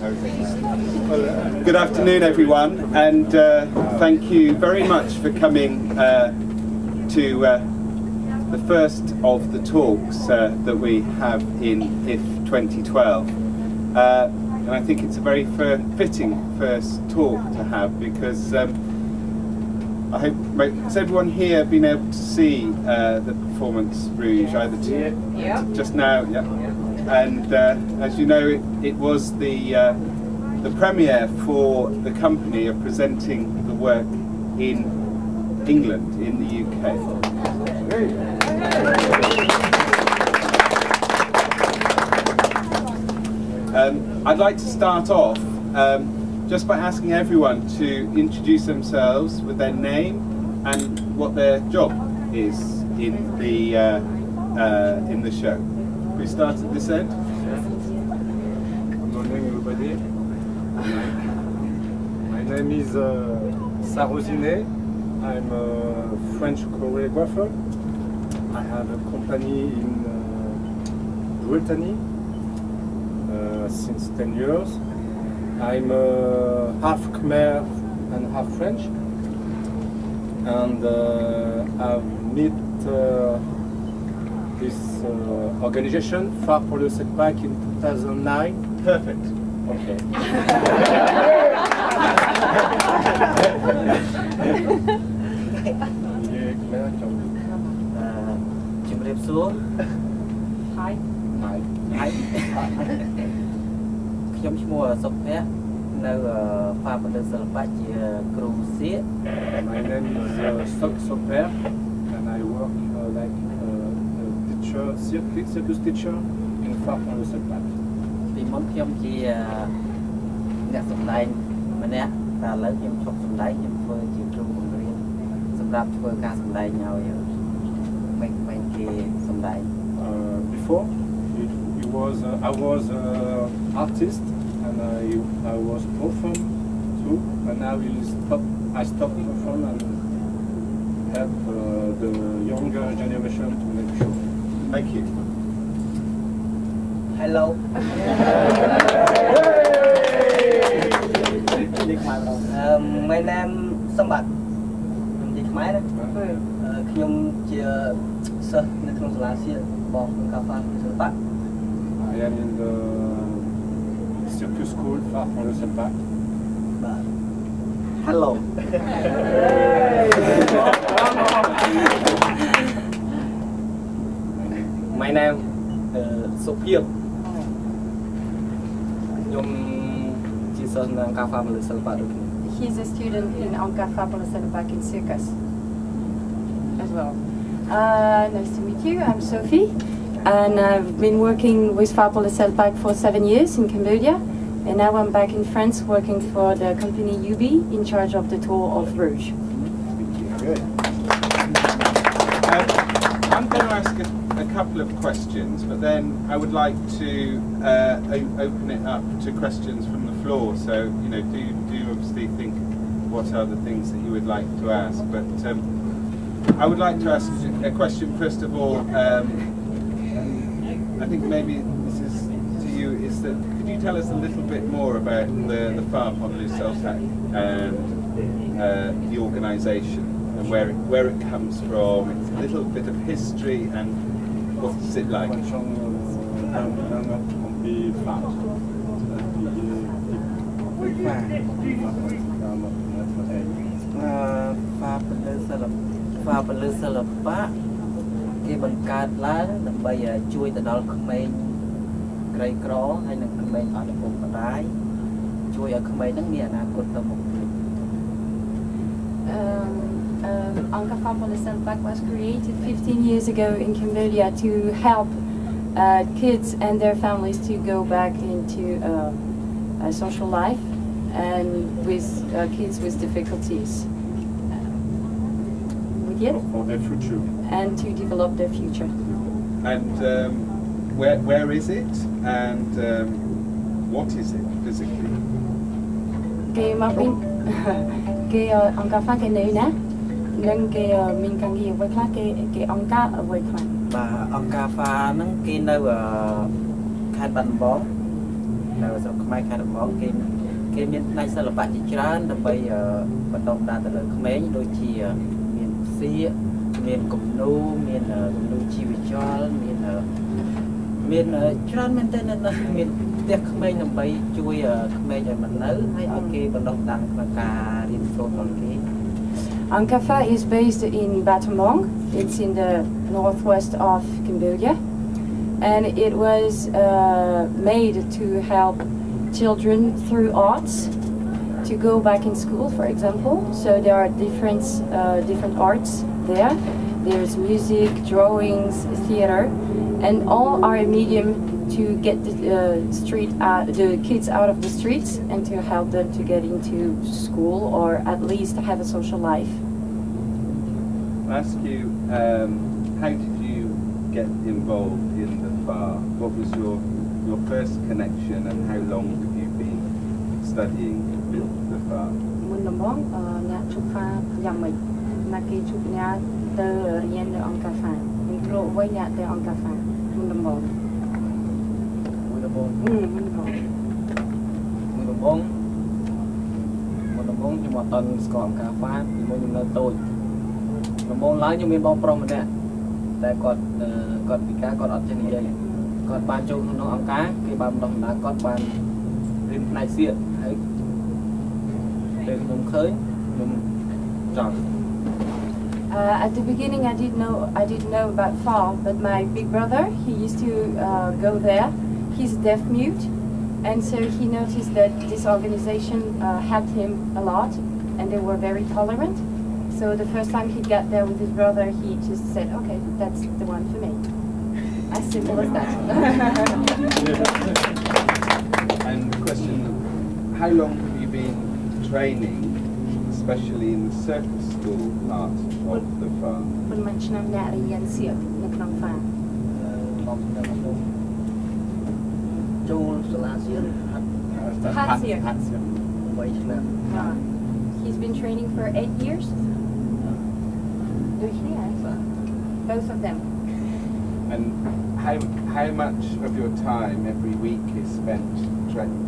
Well, good afternoon, everyone, and thank you very much for coming to the first of the talks that we have in IF 2012. And I think it's a very fitting first talk to have because I hope, has everyone here been able to see the performance Rouge either just now? Yeah. And as you know, it was the premiere for the company of presenting the work in England, in the UK. I'd like to start off just by asking everyone to introduce themselves with their name and what their job is in the show. We start at this end. Good morning, everybody. My name is Sarozine. I'm a French choreographer. I have a company in Brittany since 10 years. I'm half Khmer and half French. And I've met this organization, Phare pour le Setback, in 2009. Perfect. Okay. Hi. Hi. Hi. ខ្ញុំឈ្មោះសុភ័ក្រនៅផ្សារផលិតសិល្បៈជាគ្រូសៀក My name is Soper and I work like a teacher, circus teacher in Phare pour le Setback. ពីមុនខ្ញុំជាអ្នកសម្ដែងម្នាក់តែឥឡូវខ្ញុំឈប់សម្ដែងខ្ញុំធ្វើជាគ្រូបង្រៀនសម្រាប់ធ្វើការសម្ដែងឲ្យមិនគេសម្ដែង Before I was artist and I was perform too, and now I stopped perform and help the younger generation to make show. Thank you. Hello. My name Sambat. ខ្ញុំជាខ្មែរណាខ្ញុំជាសិស្សនៅក្នុងសាលាសៀកបងកាហ្វាសិល្បៈ I am in the circus school Phare pour le Setback. Hello. My name Sophia. ខ្ញុំជាសិស្សនៅកាហ្វាផលិតសិល្បៈដូចគ្នា He's a student in Phare pour le Setback in circus as well. Nice to meet you. I'm Sophie, and I've been working with Phare pour le Setback for 7 years in Cambodia, and now I'm back in France working for the company UB in charge of the tour of Rouge. Good. I'm going to ask a couple of questions, but then I would like to open it up to questions from the floor. So, you know, do obviously think what are the things that you would like to ask. But I would like to ask a question first of all. I think maybe this is to you. Is that could you tell us a little bit more about the Phare pour le Setback and the organisation and where it comes from? It's a little bit of history and what's it like? Phare pour le Setback គេបង្កើតឡើងដើម្បីជួយទៅដល់ក្មេងក្រីក្រហើយនិងក្មេងអត់ឪពុកម្ដាយជួយឲ្យក្មេងហ្នឹងមានអនាគតទៅមុខ Phare pour le Setback was created 15 years ago in Cambodia to help kids and their families to go back into social life and with kids with difficulties. For their future. And to develop their future. And where is it and what is it physically? Cái mà mình cái ông cà phê cái này nè, nên cái mình càng nhiều với khác cái ông cá ở với khác. Và ông cà phê nó kia nơi ខេត្តបាត់ដំបងនៅ ស្រុកខ្មែរខេត្តរំងគេមានផ្នែកសិល្បៈជាច្រើនដើម្បីបន្តដំណើរទៅលើក្មេងដូចជាមានសៀកមានគំនូរមានគំនូរជីវចលមានច្រើនមែនទែនណាស់មានផ្ទះក្មេងដើម្បីជួយក្មេងឲ្យមិននៅហើយឲ្យគេបណ្ដុះបណ្ដាលក្នុងការរៀនសូត្ររបស់គេ Angkafa is based in Battambang. It's in the northwest of Cambodia, and it was made to help children through arts to go back in school, for example. So there are different arts there. There's music, drawings, theater, and all are a medium to get the kids out of the streets and to help them to get into school or at least have a social life. I'll ask you, how did you get involved in the FAR? What was your first connection and how long have you been studying with the FAR? មុនដំបូងអ្នកជួបហ្វាយ៉ាងម៉េចណាគេជួបអ្នកទៅរៀននៅអង្គការហ្វាមានគ្រូអ្វីអ្នកទៅអង្គការហ្វាមុនដំបូងមុនដំបូងខ្ញុំអត់តន់ស្គាល់អង្គការហ្វាពីមុនខ្ញុំនៅតូចដំបូងឡើយខ្ញុំមានបងប្រុសម្នាក់តែគាត់ពិការគាត់អត់ចេះនិយាយគាត់បានចូលក្នុងអង្គការគេបានបណ្ដុះបណ្ដាលគាត់បានរៀនផ្នែកសៀកហើយពេលខ្ញុំឃើញខ្ញុំចង់ At the beginning, I didn't know about FAR, but my big brother, he used to go there. He's deaf mute, and so he noticed that this organization helped him a lot, and they were very tolerant. So the first time he got there with his brother, he just said, "Okay, that's the one for me." As simple as that. And the question: how long have you been training, especially in the circus school part of the FAR? ប៉ុន្មានឆ្នាំអ្នករៀនសៀកនៅក្នុង FAR ចូលសាលាសៀកហាត់សៀក 3ឆ្នាំ He's been training for 8 years. Both of them. And how much of your time every week is spent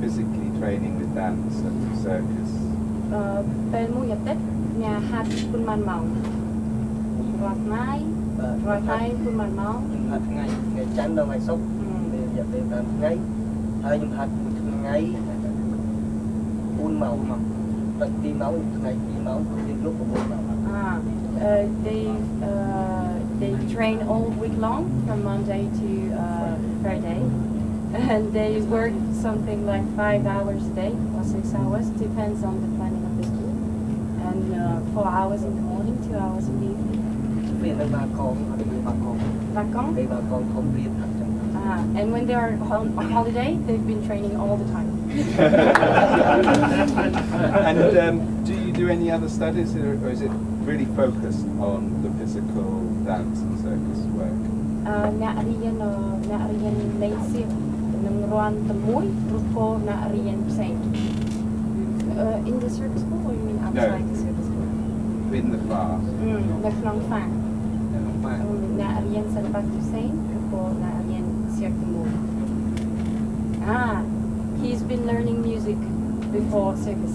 physically training with dance at the circus? ពេលមួយអាទិត្យអ្នកហាត់ប៉ុន្មានម៉ោងរាល់ថ្ងៃប៉ុន្មានម៉ោង ខ្ញុំហាត់ថ្ងៃច័ន្ទដល់ថ្ងៃសុក្រពេលរយៈពេល5ថ្ងៃហើយខ្ញុំហាត់មួយថ្ងៃ4ម៉ោងតែ2ម៉ោងថ្ងៃ2ម៉ោងរៀនលុប6ម៉ោង They train all week long from Monday to Friday, and they work something like 5 hours a day or 6 hours, depends on the planning of the school, and 4 hours in the morning, 2 hours in the evening. And when they are on holiday, they've been training all the time. And do you do any other studies, or is it really focused on the physical dance and circus work? អ្នករៀនលេងសៀកនឹងរាន់តែមួយឬក៏អ្នករៀនផ្សេង In the circus school or you mean outside the circus school? In the FAR. នៅក្នុង FAR អ្នករៀនសិល្បៈផ្សេងឬក៏អ្នករៀនសៀកតែមួយ He's been learning music before circus.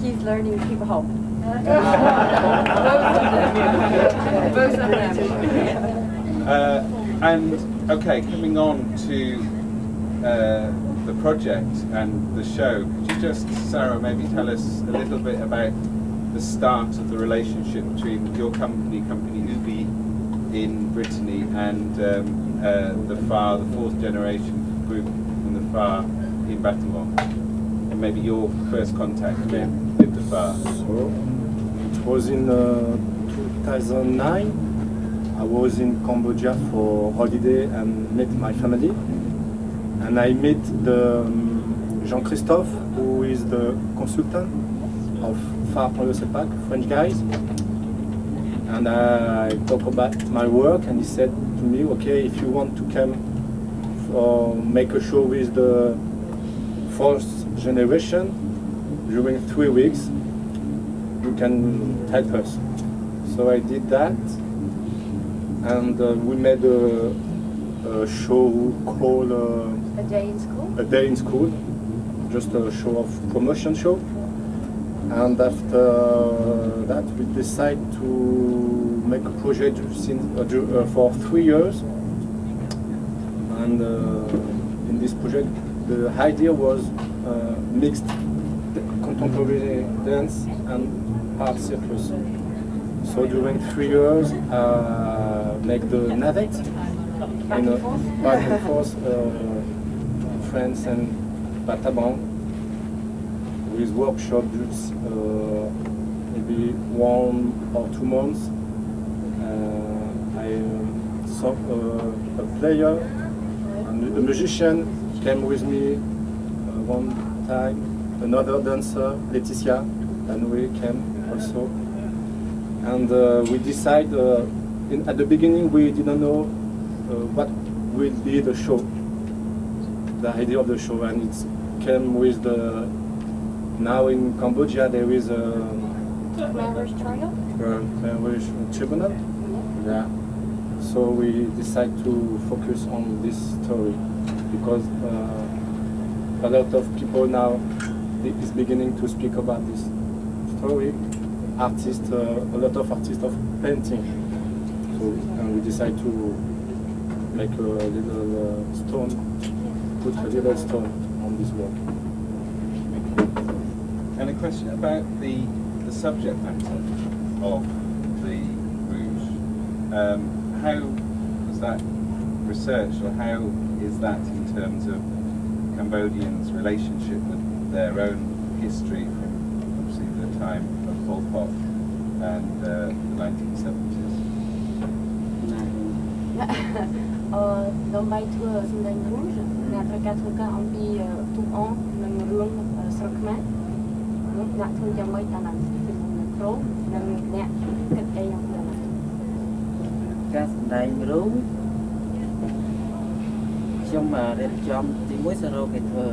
He's learning hip hop. Both of them. And okay, coming on to the project and the show, could you just, Sarah, maybe tell us a little bit about the start of the relationship between your company Ubi in Brittany, and the FAR, the fourth generation group in the FAR in Battambang, and maybe your first contact with the FAR? So, it was in 2009. I was in Cambodia for holiday and met my family. And I met the Jean-Christophe, who is the consultant of FAR Sepak, French guys. And I talked about my work, and he said to me, okay, if you want to come make a show with the fourth generation during 3 weeks, you can help us. So I did that, and we made a show called a day in school, just a show of promotion show. And after that, we decided to make a project for 3 years. And in this project, the idea was mixed contemporary dance and art circus. So during 3 years, make the navette back and forth, France and Batabang, with workshops maybe 1 or 2 months. I saw a player and a musician came with me one time, another dancer, Laetitia, and we came also. And we decided, at the beginning we didn't know what will be the show, the idea of the show, and it came with the, now in Cambodia there is a Marriage trial? marriage tribunal. Yeah. So we decided to focus on this story because a lot of people now is beginning to speak about this story. Artists, a lot of artists of painting. So and we decided to make a little stone, put a little stone on this work. And a question about the subject matter of the Rouge. How was that researched, or how is that in terms of Cambodians' relationship with their own history from obviously the time of Pol Pot and the 1970s? ដើម្បីធ្វើសម្លេង Rouge អ្នកត្រូវការធ្វើការអំពីទូកអង្គនិងរឿងស្រុកខ្មែរនោះអ្នកធ្វើយ៉ាងម៉េចដល់ណាពីនៅក្រុមនិងអ្នកគិតអីយ៉ាងណាការសម្ដែង Rouge ខ្ញុំរៀបចំទីមួយសរុបគេធ្វើ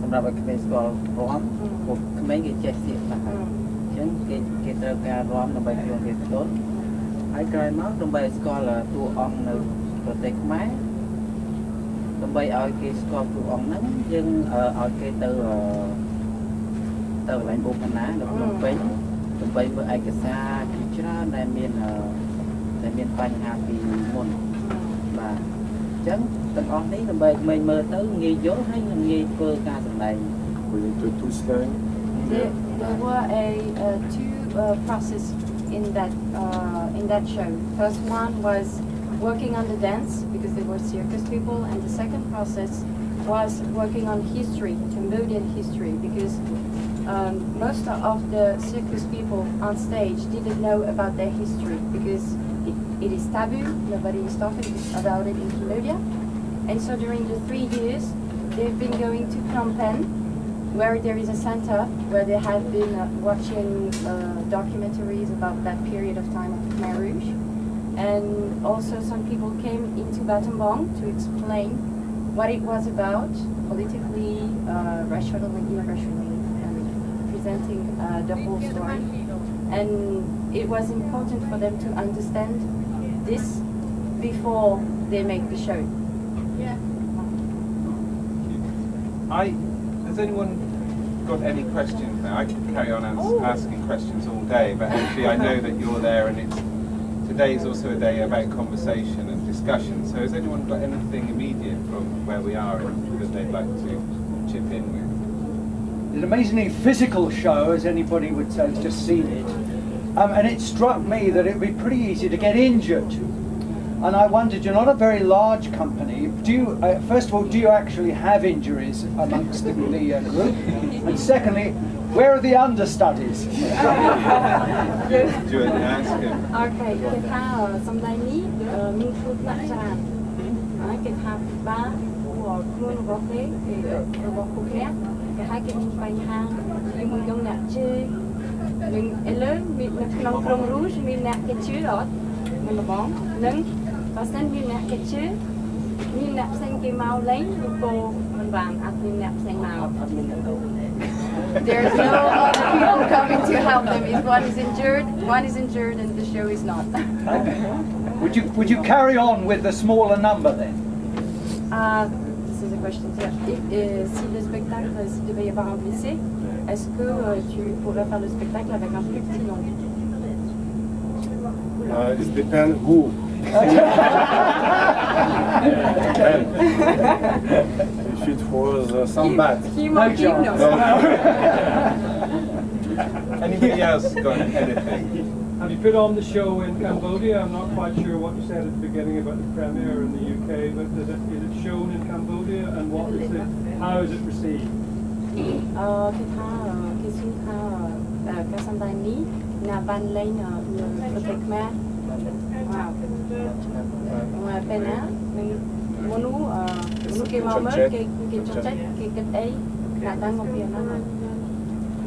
សម្រាប់ឲ្យក្មេងស្គាល់រាំពួកក្មេងគេចេះសៀកខ្លះអញ្ចឹងគេត្រូវការរាំដើម្បីខ្លួនគេផ្ទាល់ហើយក្រោយមកដើម្បីស្គាល់តួអង្គនៅប្រទេសខ្មែរដើម្បីឲ្យគេស្គាល់តួអង្គហ្នឹងយើងឲ្យគេទៅកន្លែងបុកណានៅក្នុងពេញដើម្បីមើលឯកសារជាច្រើនដែលមានបញ្ហាពីមុនបាទអញ្ចឹងទាំងអស់នេះដើម្បីក្មេងមើលទៅងាយយល់ហើយនឹងងាយធ្វើការសម្ដែង There were two process in that show. First one was working on the dance because they were circus people, and the second process was working on history, Cambodian history, because most of the circus people on stage didn't know about their history because it is taboo. Nobody is talking about it in Cambodia, and so during the 3 years they've been going to Phnom Penh, where there is a center where they have been watching documentaries about that period of time of Khmer Rouge. And also some people came into Battambang to explain what it was about, politically, racially, irrationally, and presenting the whole story. And it was important for them to understand this before they make the show. Has anyone got any questions now? I could carry on asking questions all day, but actually I know that you're there, and today is also a day about conversation and discussion. So has anyone got anything immediate from where we are that they'd like to chip in with? It's an amazingly physical show, as anybody would say who's just seen it. And it struck me that it would be pretty easy to get injured. And I wondered, you're not a very large company. Do you, first of all, do you actually have injuries amongst the group? And secondly, where are the understudies? Do you want to ask him? Okay, គេថាសម្ដែងនេះមានខ្លួនខ្លះច្រើនហើយគេថាបាខ្លួនរបស់គេរបស់ពួកគេគេឲ្យគេមានបញ្ហាជាមួយនឹងអ្នកជឿនឹងឥឡូវនៅក្នុងក្រុម Rouge មានអ្នកគេជឿអត់មិនលបងនឹងបើសិនមានអ្នកគេជឿមានអ្នកផ្សេងគេមកលេងឬក៏មិនបានអត់មានអ្នកផ្សេងមកអត់មានអ្នកទៅ There's no other people coming to help them. If one is injured and the show is not. Would you carry on with the smaller number then? answer the question. Si le spectacle, s'il devait y avoir un blessé, est-ce que tu pourrais faire le spectacle avec un plus petit nombre? It depends who. If it was some bad. Anybody else got anything? Have you put on the show in Cambodia? I'm not quite sure what you said at the beginning about the premiere in the UK, but is it shown in Cambodia, and how is it received?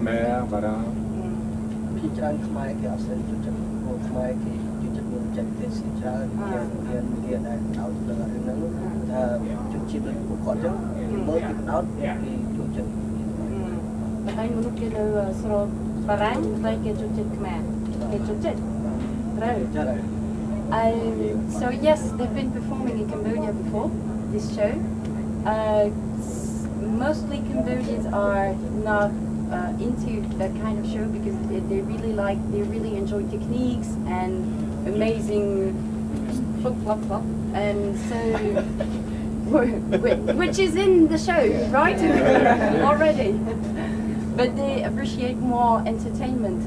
Mẹ và đó. ពីច្រើនខ្មែរគេអត់សូវចូលចិត្តខ្មែរគេចូលចិត្តមានចិត្តទេសច្រើនគេដែលឲ្យទៅរឿងហ្នឹងថាជនជាតិដូចពួកគាត់ចឹងមើលគេបដោតគេចូលចិត្តតែមនុស្សគេនៅស្រុកបារាំងតែគេចូលចិត្តខ្មែរគេចូលចិត្តត្រូវចា៎ So yes, they've been performing in Cambodia before this show. Mostly Cambodians are not into that kind of show because they really enjoy techniques and amazing and so which is in the show, right? Already. But they appreciate more entertainment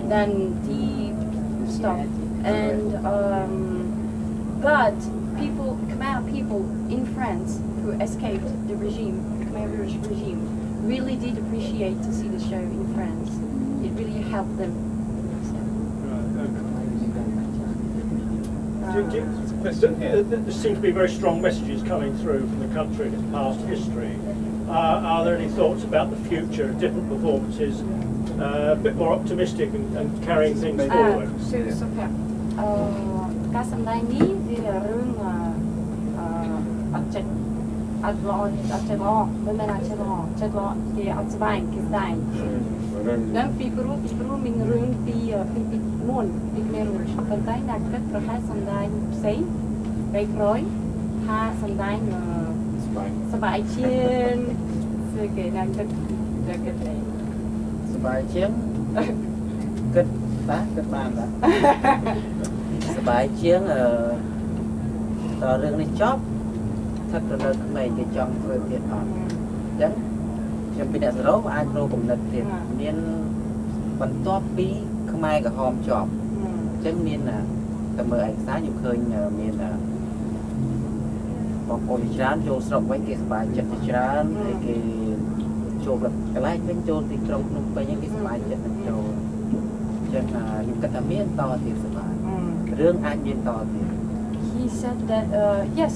than deep stuff. And but Khmer people in France who escaped the regime, the Khmer Rouge regime, really did appreciate to see the show in France. It really helped them. There seem to be very strong messages coming through from the country and its past history. Are there any thoughts about the future, different performances, a bit more optimistic and carrying things forward? ការសម្ដែងនេះវារឿងអត់ចិត្តអត់ល្អអត់ចិត្តល្អមិនមែនអត់ចិត្តល្អចិត្តល្អគេអត់ស្បែកគេស្ដែងដល់ពីព្រោះមានរឿងពីមុនពីមេរុជប៉ុន្តែអ្នកគិតប្រហែលសម្ដែងផ្សេងពេលក្រោយថាសម្ដែងស្បែកជាងគឺគេអ្នកគិតទេស្បែកជាងគិតបានបាទសบายជាងតើរឿងនេះចប់ថាទៅនៅក្មេងគេចង់ធ្វើទៀតអត់អញ្ចឹងខ្ញុំពីអ្នកសរុបអាចរកគំនិតទៀតមានបន្ទាប់ពីខ្មែរក្រហមចប់អញ្ចឹងមានតែមើលឯកសារខ្ញុំឃើញមានបងប្អូនច្រើនចូលស្រុកវិញគេសบายចិត្តច្រើនហើយគេចូលកន្លែងវិញចូលទីក្រុងភ្នំពេញគេសบายចិត្តទៅចូលអញ្ចឹងខ្ញុំគិតថាមានតទៀតសบายHe said that yes,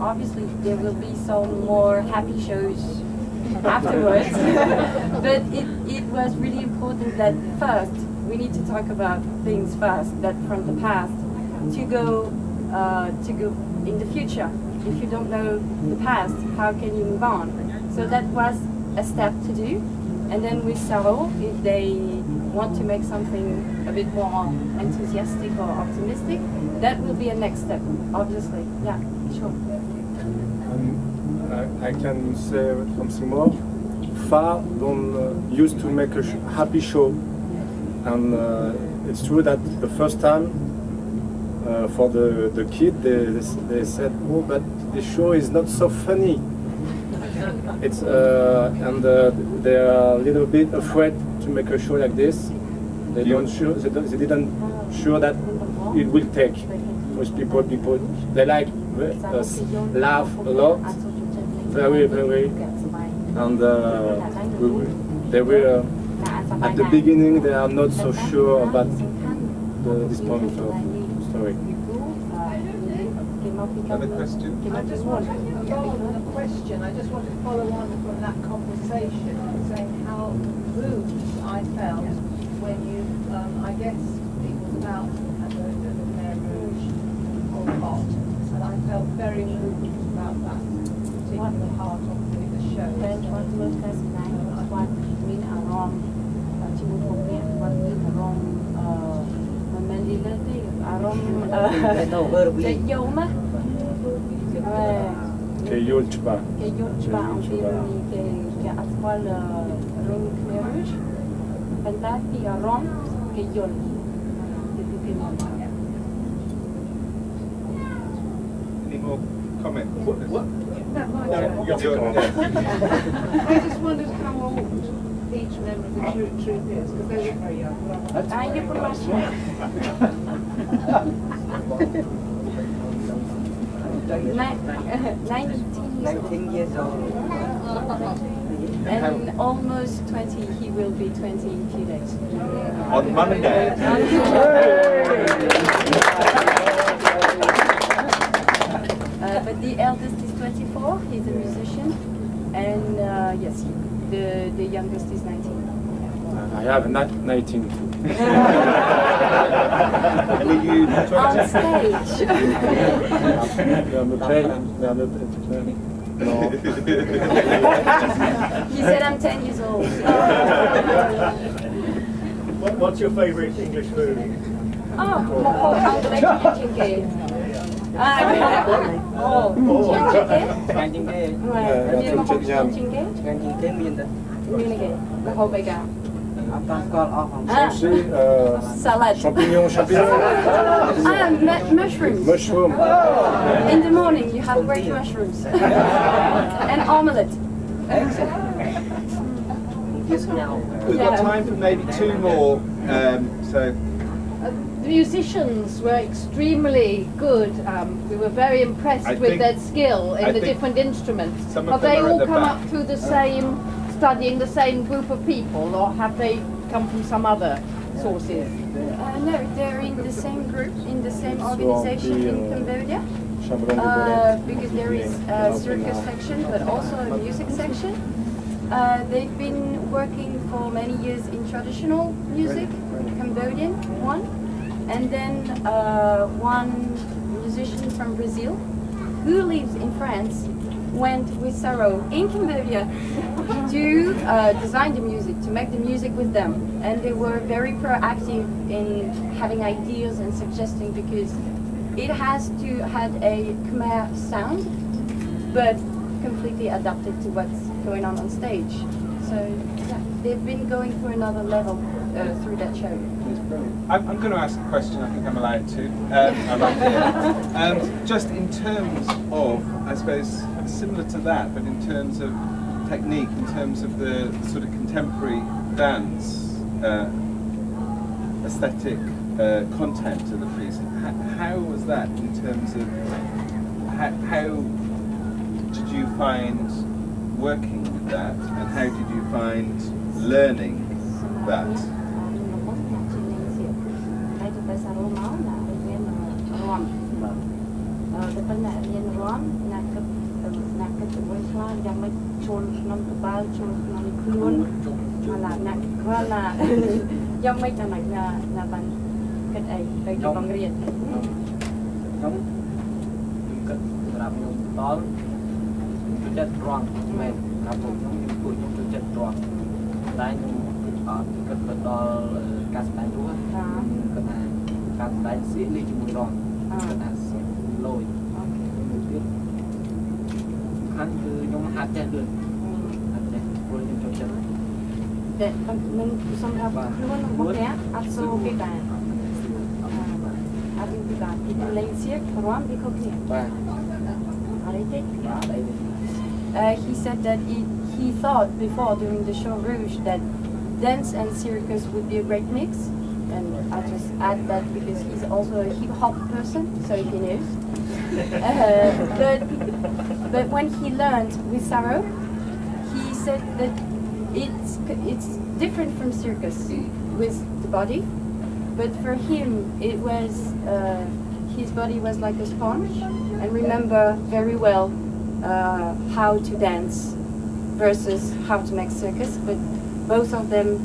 obviously there will be some more happy shows afterwards, but it was really important that first we need to talk about things first that from the past to go in the future. If you don't know the past, how can you move on? So that was a step to do, and then we settle if they want to make something a bit more enthusiastic or optimistic, that will be a next step, obviously. Yeah, sure. I can say something more. Far don't used to make a happy show, and it's true that the first time for the kid they said, oh, but the show is not so funny. It's and they are a little bit afraid to make a show like this. They didn't sure that it will take with people they like laugh a lot, very and they were at the beginning they are not so sure about this point of story. Another question? I just want to follow on from that conversation, saying how moved I felt when you, I guess it was about the Khmer Rouge or hot, and I felt very moved about that particular part of the show. គេយល់ច្បាស់ គេយល់ច្បាស់អំពីរឿងនេះគេអត់ស្គាល់រឿងខ្មែរ Rouge ប៉ុន្តែពីអារម្មណ៍គេយល់ពីមក Any more comments? What? That might No, be- you have to come on. I just wondered how old each member of the troupe is, because they look very young. Thank you for watching. 19 years old. And almost 20, he will be 20 in a few days. On Monday. But the eldest is 24, he's a musician, and yes, the youngest is 19. I have 19 too. And are you On stage. No. He said I'm 10 years old. What's your favourite English food? Oh, I'm going to chicken. Salad. Champignon. Mushrooms. Mushroom. In the morning you have great mushrooms. And omelette. We've got time for maybe 2 more. So The musicians were extremely good. We were very impressed I with think- their skill in I the think different instruments. some of Have them they are at all the come back. up through the same, studying the same group of people, or have they come from some other sources? No, they're in the same group, in the same organization in Cambodia. Because there is a circus section, but also a music section. They've been working for many years in traditional music, Cambodian one, and then one musician from Brazil who lives in France went with Sarah in Cambodia to design the music, to make the music with them, and they were very proactive in having ideas and suggesting, because it has to have a Khmer sound, but completely adapted to what's going on stage. So yeah, they've been going for another level through that show. I'm going to ask a question. I think I'm allowed to. Just in terms of, I suppose, similar to that, but in terms of technique, in terms of the sort of contemporary dance aesthetic content of the piece, how was that in terms of how did you find working with that, and how did you find learning that? He said that he thought before during the show Rouge that dance and circus would be a great mix, and I just add that because he's also a hip hop person, so he knows. But when he learned with Sarah, he said that it's different from circus with the body, but for him it was his body was like a sponge and remember very well how to dance versus how to make circus, but both of them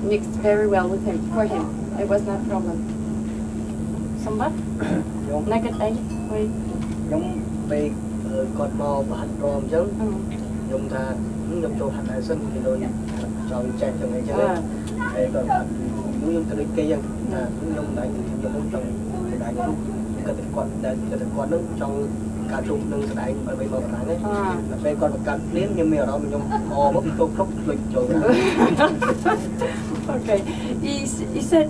mixed very well with him. For him, it was not a problem. Somewhat? Naked eye? Wait. ខ្ញុំពេលគាត់មកបរហាត់រំអញ្ចឹងខ្ញុំថាខ្ញុំចូលហាត់ហើយសិនគេដូចចង់ចេះចឹងអីចឹងហើយគាត់ខ្ញុំទៅដូចគេចឹងថាខ្ញុំមិនដែរខ្ញុំចង់ស្ដាយរូបគាត់តែគាត់ដែលគាត់នឹងចង់ ការជុំនឹងស្ដែងអ្វីមកកណ្ដាលនេះពេលគាត់បង្កើតភ្លាមខ្ញុំមានអារម្មណ៍ខ្ញុំមកគ្រប់ដូចចូល Okay, he said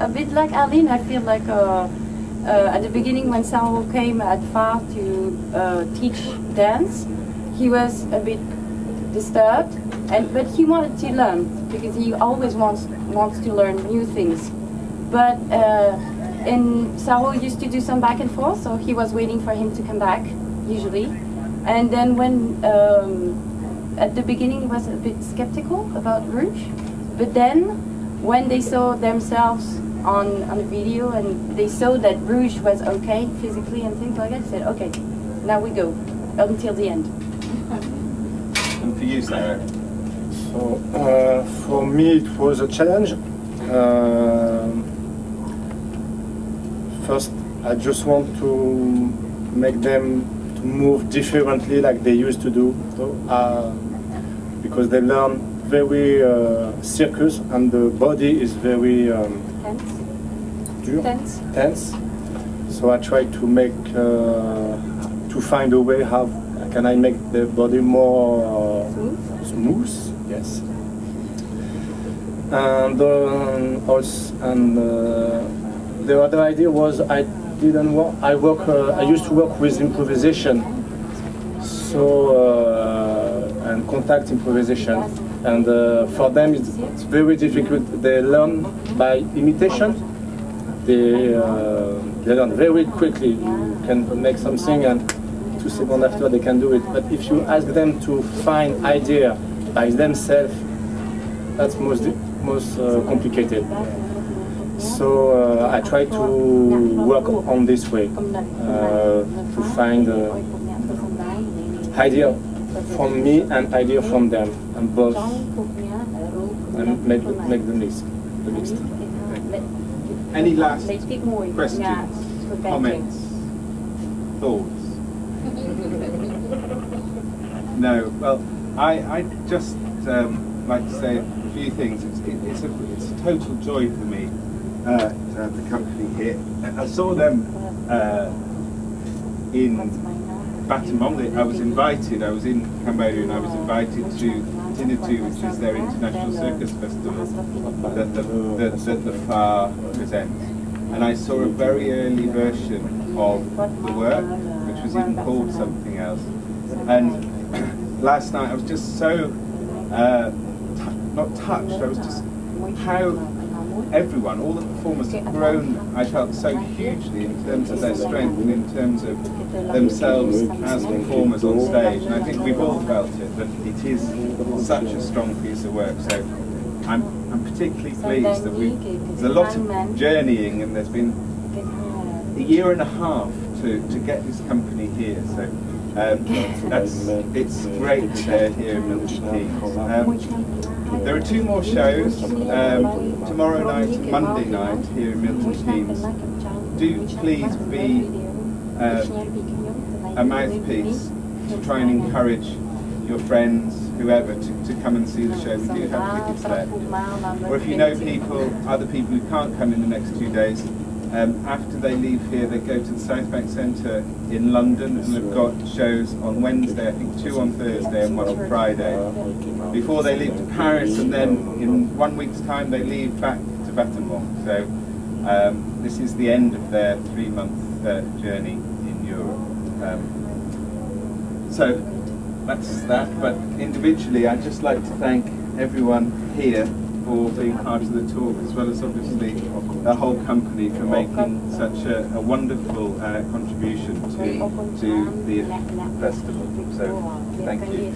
a bit like Aline. I feel like at the beginning when Sao came at FAR to teach dance, he was a bit disturbed, but he wanted to learn because he always wants to learn new things. But Sao used to do some back and forth, so he was waiting for him to come back usually. And then when at the beginning he was a bit skeptical about Rouge, but then when they saw themselves on the video and they saw that Rouge was okay physically and things like that, they said, okay, now we go until the end. And for you, Sarah? So for me it was a challenge. First, I just want to make them to move differently like they used to do, because they learn very circus and the body is very tense. So I try to make to find a way how can I make the body more smooth. Yes. And the other idea was I used to work with improvisation, so and contact improvisation, and for them it's very difficult. They learn by imitation. They learn very quickly. You can make something and 2 seconds after they can do it. But if you ask them to find idea by themselves, that's most complicated. So I try to work on this way to find idea from me and idea from them, and both, and make the mix. Any last questions, comments, thoughts? No. Well, I just like to say a few things. It's a total joy for me to have the company here. I saw them in Battambang. I was invited. I was in Cambodia and I was invited to Tinatu, which is their international circus festival that the FAR presents. And I saw a very early version of the work, which was even called something else. And last night I was just so not touched. I was just how everyone, all the performers have grown, I felt, so hugely in terms of their strength and in terms of themselves as performers on stage. And I think we've all felt it, that it is such a strong piece of work. So I'm particularly pleased that there's a lot of journeying, and there's been a year and a half to get this company here. So it's great that they're here in Milton Keynes. There are 2 more shows, tomorrow night and Monday night here in Milton Keynes. Do please be a mouthpiece to try and encourage your friends, whoever, to come and see the show. We do have tickets left. Or if you know other people who can't come in the next 2 days, after they leave here they go to the South Bank Centre in London, and they've got shows on Wednesday, I think 2 on Thursday and 1 on Friday, before they leave to Paris, and then in 1 week's time they leave back to Battambang. So this is the end of their 3-month journey in Europe. So that's that, but individually I'd just like to thank everyone here for being part of the talk, as well as obviously the whole company for making such a wonderful contribution to the festival. So thank you.